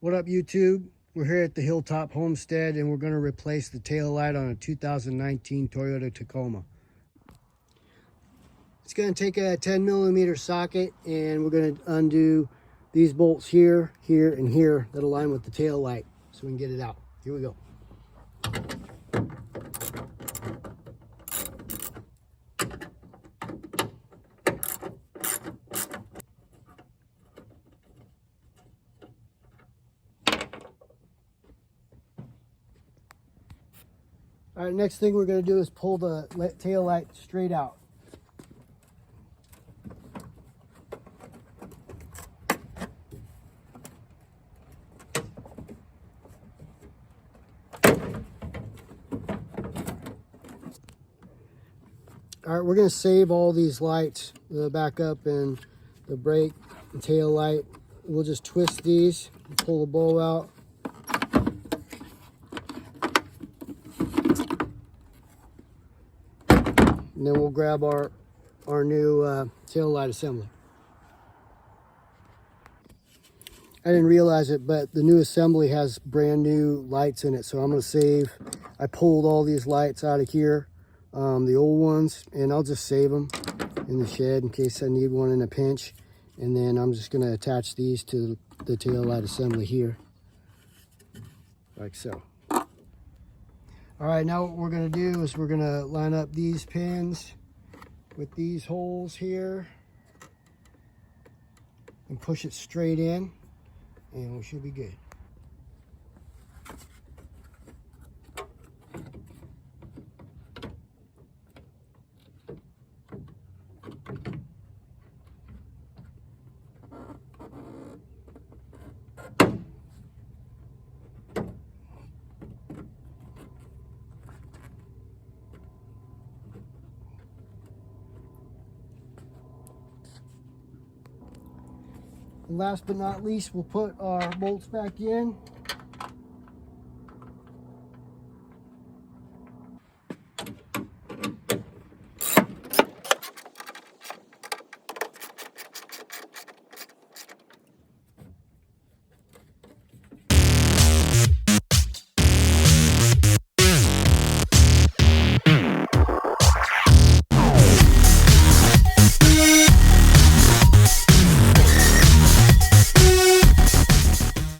What up, YouTube? We're here at the Hilltop Homestead and we're going to replace the tail light on a 2019 Toyota Tacoma. It's going to take a 10mm socket and we're going to undo these bolts here, here, and here that align with the tail light so we can get it out. Here we go. All right, next thing we're going to do is pull the tail light straight out. All right, we're going to save all these lights, the backup and the brake and tail light. We'll just twist these, pull the bowl out. And then we'll grab our new tail light assembly. I didn't realize it, but the new assembly has brand new lights in it. So I'm going to save. I pulled all these lights out of here, the old ones, and I'll just save them in the shed in case I need one in a pinch. And then I'm just going to attach these to the tail light assembly here, like so. All right, now what we're going to do is we're going to line up these pins with these holes here and push it straight in, and we should be good. And last but not least, we'll put our bolts back in.